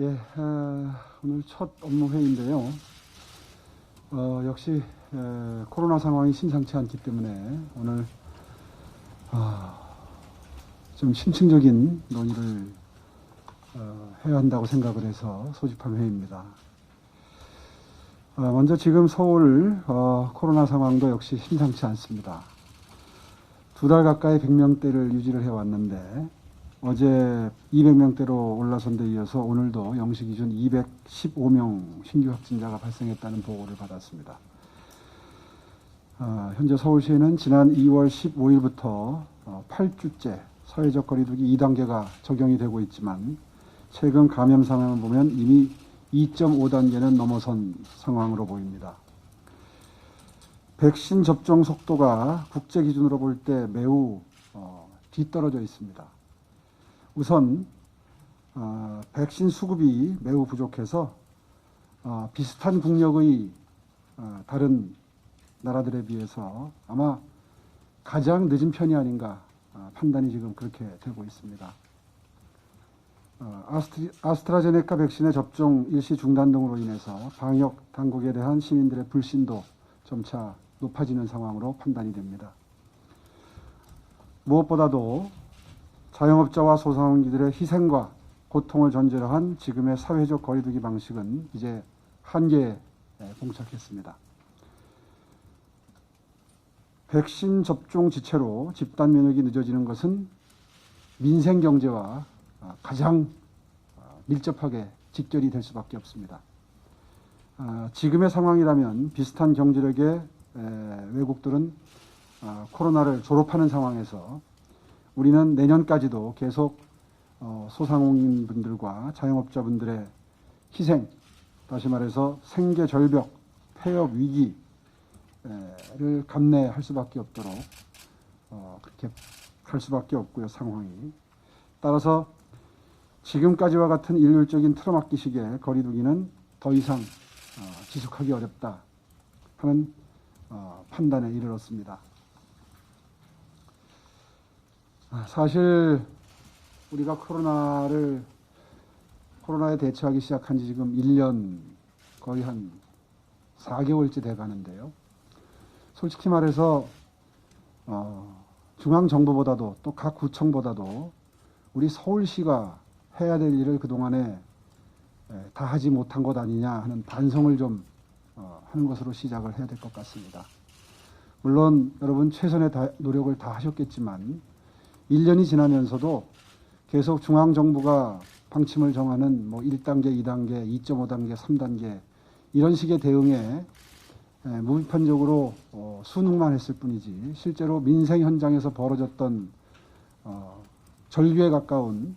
예, 오늘 첫 업무 회의인데요. 역시 코로나 상황이 심상치 않기 때문에 오늘 좀 심층적인 논의를 해야 한다고 생각을 해서 소집한 회의입니다. 먼저 지금 서울 코로나 상황도 역시 심상치 않습니다. 2달 가까이 100명대를 유지를 해왔는데 어제 200명대로 올라선 데 이어서 오늘도 0시 기준 215명 신규 확진자가 발생했다는 보고를 받았습니다. 현재 서울시에는 지난 2월 15일부터 8주째 사회적 거리두기 2단계가 적용이 되고 있지만 최근 감염 상황을 보면 이미 2.5단계는 넘어선 상황으로 보입니다. 백신 접종 속도가 국제 기준으로 볼 때 매우 뒤떨어져 있습니다. 우선 백신 수급이 매우 부족해서 비슷한 국력의 다른 나라들에 비해서 아마 가장 늦은 편이 아닌가 판단이 지금 그렇게 되고 있습니다. 아스트라제네카 백신의 접종 일시 중단 등으로 인해서 방역 당국에 대한 시민들의 불신도 점차 높아지는 상황으로 판단이 됩니다. 무엇보다도 자영업자와 소상공인들의 희생과 고통을 전제로 한 지금의 사회적 거리두기 방식은 이제 한계에 봉착했습니다. 백신 접종 지체로 집단 면역이 늦어지는 것은 민생 경제와 가장 밀접하게 직결이 될 수밖에 없습니다. 지금의 상황이라면 비슷한 경제력의 외국들은 코로나를 졸업하는 상황에서 우리는 내년까지도 계속 소상공인분들과 자영업자분들의 희생, 다시 말해서 생계 절벽, 폐업 위기를 감내할 수밖에 없도록 그렇게 할 수밖에 없고요, 상황이. 따라서 지금까지와 같은 일률적인 틀어막기식의 거리두기는 더 이상 지속하기 어렵다 하는 판단에 이르렀습니다. 사실 우리가 코로나에 대처하기 시작한 지 지금 1년 거의 한 4개월째 돼 가는데요. 솔직히 말해서 중앙정부보다도 또 각 구청보다도 우리 서울시가 해야 될 일을 그동안에 다 하지 못한 것 아니냐 하는 반성을 좀 하는 것으로 시작을 해야 될 것 같습니다. 물론 여러분 최선의 노력을 다 하셨겠지만 1년이 지나면서도 계속 중앙정부가 방침을 정하는 1단계, 2단계, 2.5단계, 3단계 이런 식의 대응에 무비판적으로 순응만 했을 뿐이지 실제로 민생 현장에서 벌어졌던 절규에 가까운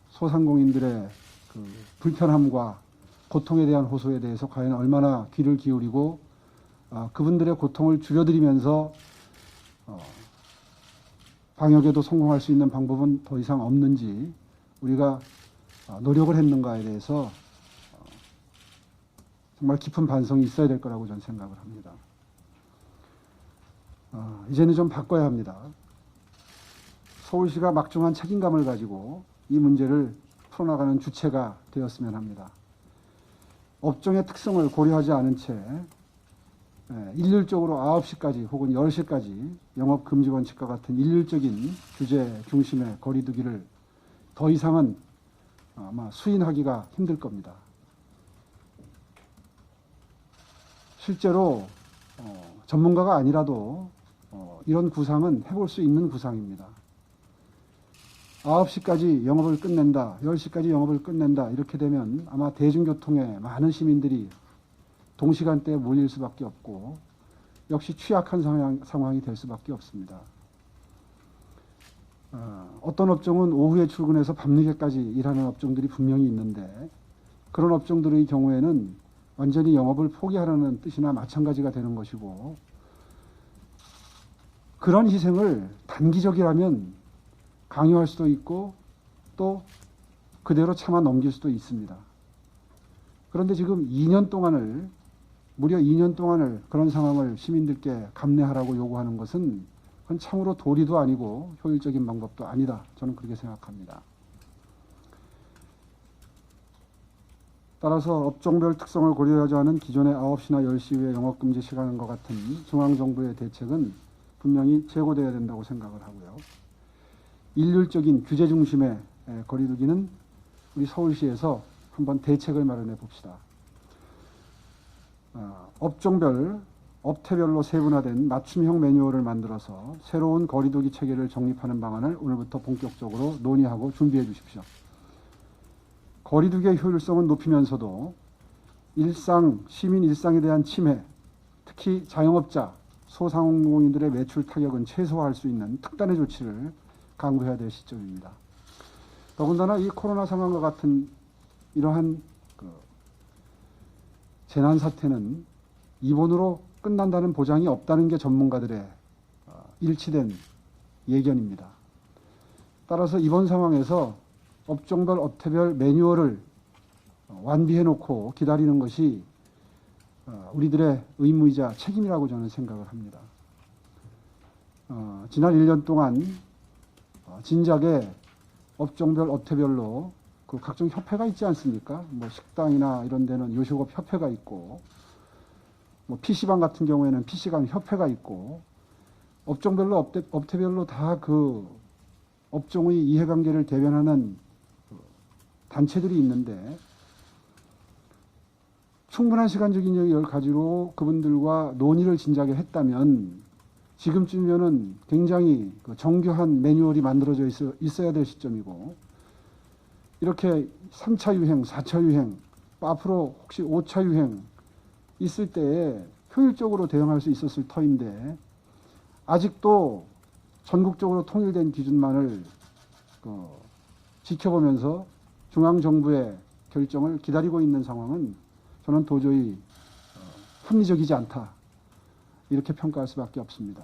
소상공인들의 그 불편함과 고통에 대한 호소에 대해서 과연 얼마나 귀를 기울이고 그분들의 고통을 줄여드리면서 방역에도 성공할 수 있는 방법은 더 이상 없는지 우리가 노력을 했는가에 대해서 정말 깊은 반성이 있어야 될 거라고 저는 생각을 합니다. 이제는 좀 바꿔야 합니다. 서울시가 막중한 책임감을 가지고 이 문제를 풀어나가는 주체가 되었으면 합니다. 업종의 특성을 고려하지 않은 채 일률적으로 9시까지 혹은 10시까지 영업금지 원칙과 같은 일률적인 규제 중심의 거리두기를 더 이상은 아마 수인하기가 힘들 겁니다. 실제로 전문가가 아니라도 이런 구상은 해볼 수 있는 구상입니다. 9시까지 영업을 끝낸다, 10시까지 영업을 끝낸다 이렇게 되면 아마 대중교통에 많은 시민들이 동시간대에 몰릴 수밖에 없고 역시 취약한 상황이 될 수밖에 없습니다. 어떤 업종은 오후에 출근해서 밤늦게까지 일하는 업종들이 분명히 있는데 그런 업종들의 경우에는 완전히 영업을 포기하라는 뜻이나 마찬가지가 되는 것이고 그런 희생을 단기적이라면 강요할 수도 있고 또 그대로 참아 넘길 수도 있습니다. 그런데 지금 2년 동안을 무려 2년 동안을 그런 상황을 시민들께 감내하라고 요구하는 것은 그건 참으로 도리도 아니고 효율적인 방법도 아니다. 저는 그렇게 생각합니다. 따라서 업종별 특성을 고려하지 않은 기존의 9시나 10시 이후에 영업금지 시간과 같은 중앙정부의 대책은 분명히 재고되어야 된다고 생각을 하고요. 일률적인 규제 중심의 거리두기는 우리 서울시에서 한번 대책을 마련해 봅시다. 업종별, 업태별로 세분화된 맞춤형 매뉴얼을 만들어서 새로운 거리두기 체계를 정립하는 방안을 오늘부터 본격적으로 논의하고 준비해 주십시오. 거리두기의 효율성은 높이면서도 시민 일상에 대한 침해, 특히 자영업자, 소상공인들의 매출 타격은 최소화할 수 있는 특단의 조치를 강구해야 될 시점입니다. 더군다나 이 코로나 상황과 같은 이러한 재난 사태는 입원으로 끝난다는 보장이 없다는 게 전문가들의 일치된 예견입니다. 따라서 이번 상황에서 업종별, 업태별 매뉴얼을 완비해 놓고 기다리는 것이 우리들의 의무이자 책임이라고 저는 생각을 합니다. 지난 1년 동안 진작에 업종별, 업태별로 그 각종 협회가 있지 않습니까? 뭐 식당이나 이런 데는 요식업 협회가 있고, 뭐 PC방 같은 경우에는 PC방 협회가 있고, 업종별로, 업태별로 다 그 업종의 이해관계를 대변하는 단체들이 있는데, 충분한 시간적인 여유를 가지고 그분들과 논의를 진작에 했다면 지금쯤이면은 굉장히 정교한 매뉴얼이 만들어져 있어야 될 시점이고, 이렇게 3차 유행, 4차 유행, 앞으로 혹시 5차 유행 있을 때에 효율적으로 대응할 수 있었을 터인데, 아직도 전국적으로 통일된 기준만을 지켜보면서 중앙정부의 결정을 기다리고 있는 상황은 저는 도저히 합리적이지 않다, 이렇게 평가할 수밖에 없습니다.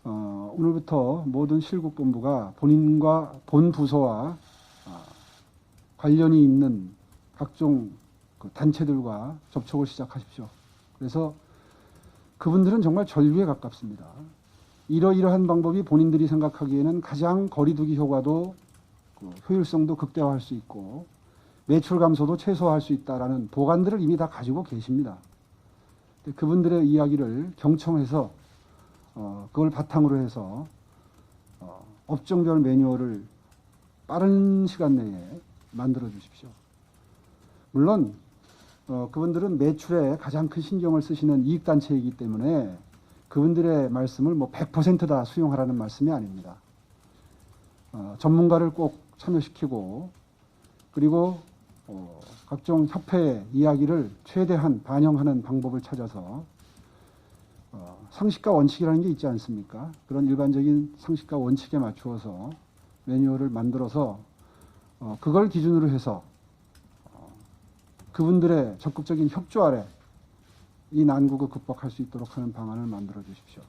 오늘부터 모든 실국본부가 본인과 본 부서와 관련이 있는 각종 단체들과 접촉을 시작하십시오. 그래서 그분들은 정말 전류에 가깝습니다. 이러이러한 방법이 본인들이 생각하기에는 가장 거리두기 효과도 효율성도 극대화할 수 있고 매출 감소도 최소화할 수 있다라는 보관들을 이미 다 가지고 계십니다. 그분들의 이야기를 경청해서 그걸 바탕으로 해서 업종별 매뉴얼을 빠른 시간 내에 만들어 주십시오. 물론 그분들은 매출에 가장 큰 신경을 쓰시는 이익단체이기 때문에 그분들의 말씀을 뭐 100% 다 수용하라는 말씀이 아닙니다. 전문가를 꼭 참여시키고 그리고 각종 협회의 이야기를 최대한 반영하는 방법을 찾아서 상식과 원칙이라는 게 있지 않습니까? 그런 일반적인 상식과 원칙에 맞추어서 매뉴얼을 만들어서 그걸 기준으로 해서 그분들의 적극적인 협조 아래 이 난국을 극복할 수 있도록 하는 방안을 만들어 주십시오.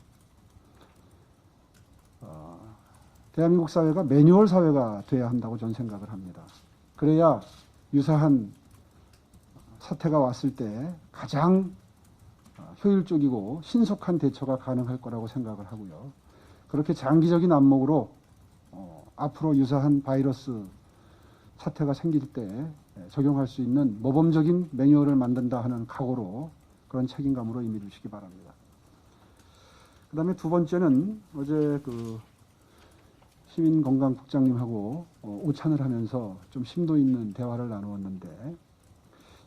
대한민국 사회가 매뉴얼 사회가 돼야 한다고 저는 생각을 합니다. 그래야 유사한 사태가 왔을 때 가장 효율적이고 신속한 대처가 가능할 거라고 생각을 하고요. 그렇게 장기적인 안목으로 앞으로 유사한 바이러스 사태가 생길 때 적용할 수 있는 모범적인 매뉴얼을 만든다 하는 각오로 그런 책임감으로 임해 주시기 바랍니다. 그 다음에 두 번째는 어제 시민건강국장님하고 오찬을 하면서 좀 심도 있는 대화를 나누었는데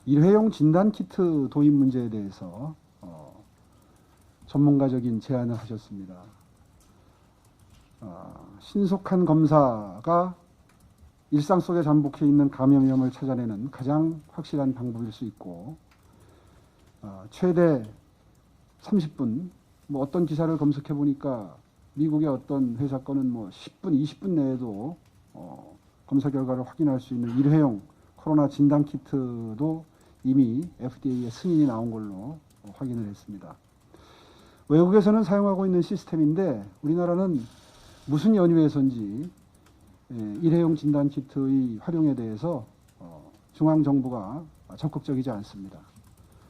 일회용 진단키트 도입 문제에 대해서 전문가적인 제안을 하셨습니다. 신속한 검사가 일상 속에 잠복해 있는 감염 위험을 찾아내는 가장 확실한 방법일 수 있고 최대 30분, 뭐 어떤 기사를 검색해 보니까 미국의 어떤 회사 거는 뭐 10분, 20분 내에도 검사 결과를 확인할 수 있는 일회용 코로나 진단 키트도 이미 FDA의 승인이 나온 걸로 확인을 했습니다. 외국에서는 사용하고 있는 시스템인데 우리나라는 무슨 연유에서인지 일회용 진단 키트의 활용에 대해서 중앙정부가 적극적이지 않습니다.